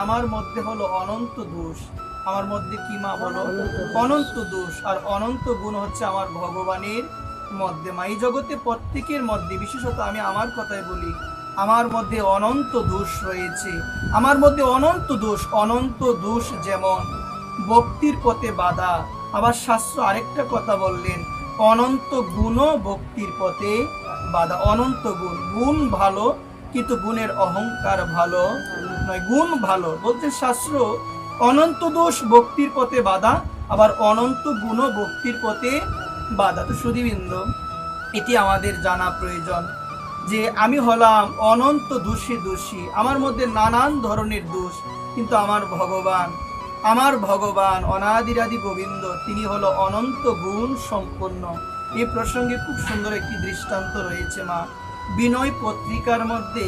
আমার মধ্যে হলো অনন্ত দোষ। আমার মধ্যে কি মা বলো? অনন্ত দোষ। আর অনন্ত গুণ হচ্ছে আমার ভগবানের মধ্যে। মা এই জগতে প্রত্যেকের মধ্যে, বিশেষত আমি আমার কথাই বলি, আমার মধ্যে অনন্ত দোষ রয়েছে। আমার মধ্যে অনন্ত দোষ। অনন্ত দোষ যেমন ভক্তির পথে বাধা, আবার শাস্ত্র আরেকটা কথা বললেন, অনন্ত গুণও ভক্তির পথে বাধা। অনন্ত গুণ, গুণ ভালো কিন্তু গুণের অহংকার ভালো নয়। গুণ ভালো বলছেন শাস্ত্র, অনন্ত দোষ ভক্তির পথে বাধা, আবার অনন্ত গুণও ভক্তির পথে বাধা। তো সুধীবৃন্দ, এটি আমাদের জানা প্রয়োজন যে আমি হলাম অনন্ত দোষী। আমার মধ্যে নানান ধরনের দোষ, কিন্তু আমার ভগবান অনাদিরাদি গোবিন্দ, তিনি হলো অনন্ত গুণ সম্পন্ন। এই প্রসঙ্গে খুব সুন্দর একটি দৃষ্টান্ত রয়েছে মা। বিনয় পত্রিকার মধ্যে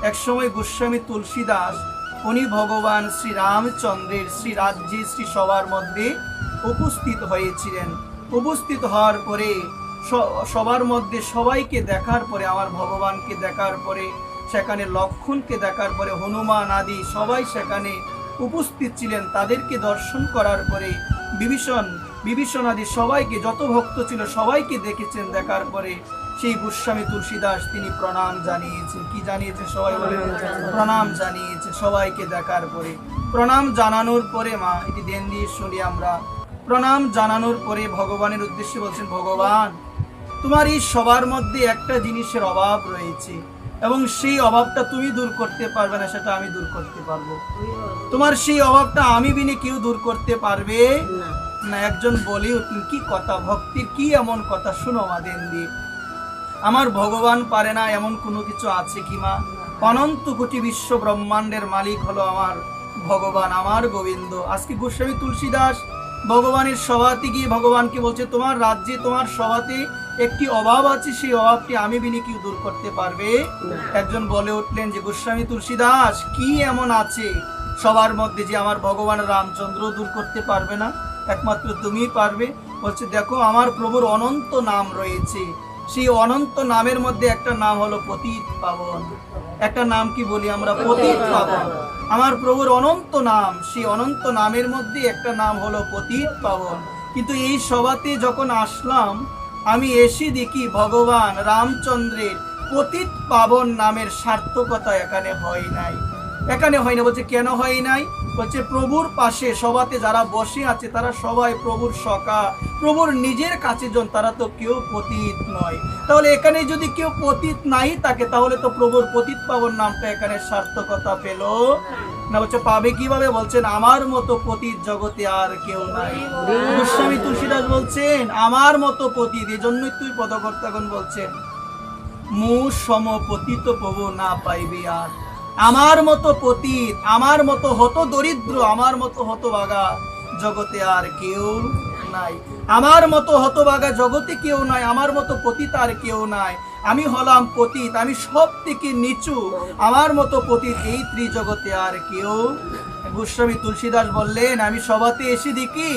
একসময় গোস্বামী তুলসীদাস, উনি ভগবান শ্রী রামচন্দ্রের শ্রী রাজ্যে শ্রী সভার মধ্যে উপস্থিত হয়েছিলেন। উপস্থিত হওয়ার পরে সবার মধ্যে সবাইকে দেখার পরে, আমার ভগবানকে দেখার পরে, সেখানে লক্ষ্মণকে দেখার পরে, হনুমান আদি সবাই সেখানে উপস্থিত ছিলেন। তাদেরকে দর্শন করার পরে বিভীষণ আদি সবাইকে, যত ভক্ত ছিল সবাইকে দেখেছেন। দেখার পরে সেই গোস্বামী তুলসীদাস তিনি প্রণাম জানিয়েছেন। কি জানিয়েছেন? সবাই বলে প্রণাম জানিয়েছে। সবাইকে দেখার পরে প্রণাম জানানোর পরে মা, এটি ধ্যান দিয়ে শুনি আমরা। প্রণাম জানানোর পরে ভগবানের উদ্দেশ্যে বলছেন, ভগবান, তোমার এই সবার মধ্যে একটা জিনিসের অভাব রয়েছে, এবং সেই অভাবটা তুমি দূর করতে পারবে না, সেটা আমি দূর করতে পারবো। তোমার সেই অভাবটা আমি বিনে কেউ দূর করতে পারবে না। একজন বলে উঠলেন, কি কথা, ভক্তির কি এমন কথা, শুনো মা দেন দিয়ে। আমার ভগবান পারে না এমন কোনো কিছু আছে কি মা? অনন্ত কোটি বিশ্ব ব্রহ্মাণ্ডের মালিক হলো আমার ভগবান, আমার গোবিন্দ। আজকে গোস্বামী তুলসীদাস ভগবানের সভাতে গিয়ে ভগবানকে বলছে, তোমার রাজ্যে তোমার সভাতে একটি অভাব আছে, সেই অভাবটি আমি বিনে কেউ দূর করতে পারবে? একজন বলে উঠলেন যে, গোস্বামী তুলসীদাস, কি এমন আছে সবার মধ্যে যে আমার ভগবান রামচন্দ্র দূর করতে পারবে না? একমাত্র তুমিই পারবে। বলছে, দেখো, আমার প্রভুর অনন্ত নাম রয়েছে, সেই অনন্ত নামের মধ্যে একটা নাম হলো পতিত পাবন। একটা নাম কি বলি আমরা? পতিত পাবন। আমার প্রভুর অনন্ত নাম, সেই অনন্ত নামের মধ্যে একটা নাম হলো পতিত পাবন। কিন্তু এই সভাতে যখন আসলাম, আমি এসে দেখি ভগবান রামচন্দ্রের পতিত পাবন নামের সার্থকতা এখানে হয় নাই। বলছে, কেন হয় নাই? বলছে, প্রভুর পাশে সভাতে যারা বসে আছে তারা সবাই প্রভুর সখা, প্রভুর নিজের কাছে জন, তারা তো কেউ পতিত নয়। তাহলে এখানে যদি কেউ পতিত নাই থাকে, তাহলে তো প্রভুর পতিত পাবন নামটা এখানে সার্থকতা পেল না। বলছে, পাবে কিভাবে? বলছেন, আমার মতো পতিত জগতে আর কেউ নাই। গোস্বামী তুলসীদাস বলছেন, আমার মতো পতিত, এই জন্যই তুই পদকর্তাগণ বলছেন, মু সম পতিত প্রভু না পাইবে আর। আমার মতো পতিত, আমার মতো হত দরিদ্র, আমার মতো হতভাগা জগতে আর কেউ নাই। আমার মতো হতভাগা জগতে কেউ নাই, আমার মতো পতিত আর কেউ নাই। আমি হলাম পতিত, আমি সব থেকে নিচু, আমার মতো পতিত এই ত্রিজগতে আর কেউ। গোস্বামী তুলসীদাস বললেন, আমি সভাতে এসে দেখি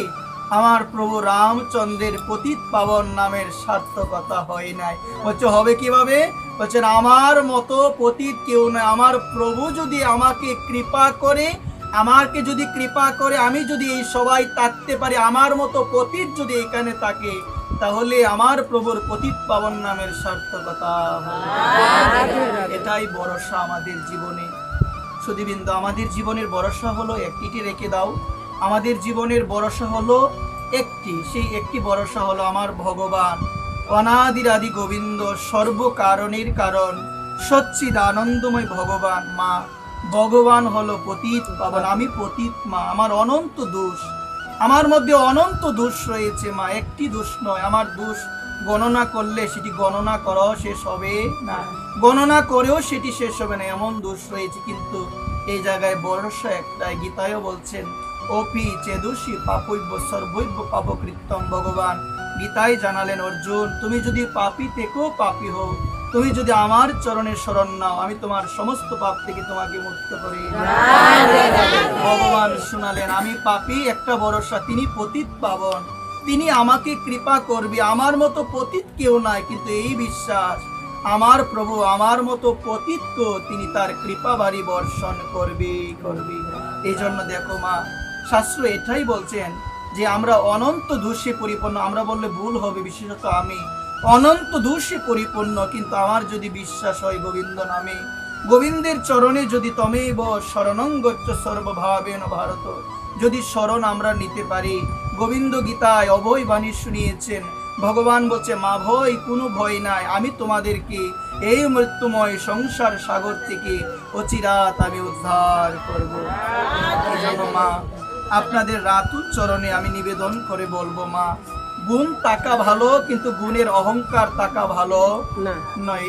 আমার প্রভু রামচন্দ্রের পতিত পাবন নামের সার্থকতা হয় নাই। বলছে, হবে কিভাবে? বলছেন, আমার মতো পতিত কেউ নয়। আমার প্রভু যদি আমাকে কৃপা করে, আমি যদি এই সবাই থাকতে পারি, আমার মতো পতিত যদি এখানে থাকে, তাহলে আমার প্রভুর পতিত পাবন নামের সার্থকতা হবে। এটাই ভরসা আমাদের জীবনে। সুধীবৃন্দ, আমাদের জীবনের ভরসা হলো একটি, রেখে দাও। আমাদের জীবনের ভরসা হলো একটি, সেই একটি ভরসা হলো আমার ভগবান অনাদিরাদি গোবিন্দ, সর্বকারণের কারণ, সচ্চিদ আনন্দময় ভগবান। মা, ভগবান হলো পতিত পাবন, আমি পতিত মা। আমার অনন্ত দোষ, আমার মধ্যে অনন্ত দোষ রয়েছে মা, একটি দোষ নয়। আমার দোষ গণনা করলে সেটি গণনা করাও শেষ হবে না, গণনা করেও সেটি শেষ হবে না, এমন দোষ রয়েছে। কিন্তু এই জায়গায় ভরসা একটাই। গীতায়ও বলছেন, অপি চেদুষী পাপৈব সর্বৈব পাপকৃত্যম। ভগবান গীতায় জানালেন, অর্জুন, তুমি যদি পাপী থেকেও পাপী হও, তুমি যদি আমার চরণের শরণ নাও, আমি তোমার সমস্ত পাপ থেকে তোমাকে মুক্ত করে। ভগবান শোনালেন, আমি পাপী, একটা ভরসা, তিনি পতিত পাবন, তিনি আমাকে কৃপা করবে। আমার মতো পতিত কেউ নাই, কিন্তু এই বিশ্বাস, আমার প্রভু আমার মতো পতিতকে তিনি তার কৃপা বাড়ি বর্ষণ করবে। এই জন্য দেখো মা, শাস্ত্র এটাই বলছেন যে আমরা অনন্ত দোষে পরিপূর্ণ। আমরা বললে ভুল হবে, বিশেষত আমি অনন্ত দোষে পরিপূর্ণ, কিন্তু আমার যদি বিশ্বাস হয় গোবিন্দ নামে, গোবিন্দের চরণে যদি তমেব শরণং গচ্ছ সর্বভাবেন ভারত, যদি শরণ আমরা নিতে পারি। গোবিন্দ গীতায় অভয় বাণী শুনিয়েছেন, ভগবান বলছে মা ভয়, কোনো ভয় নাই, আমি তোমাদেরকে এই মৃত্যুময় সংসার সাগর থেকে অচিরাত আমি উদ্ধার করব। এই জন্য মা, আপনাদের রাতুল চরণে আমি নিবেদন করে বলবো মা, গুণ টাকা ভালো, কিন্তু গুণের অহংকার টাকা ভালো না। নয়।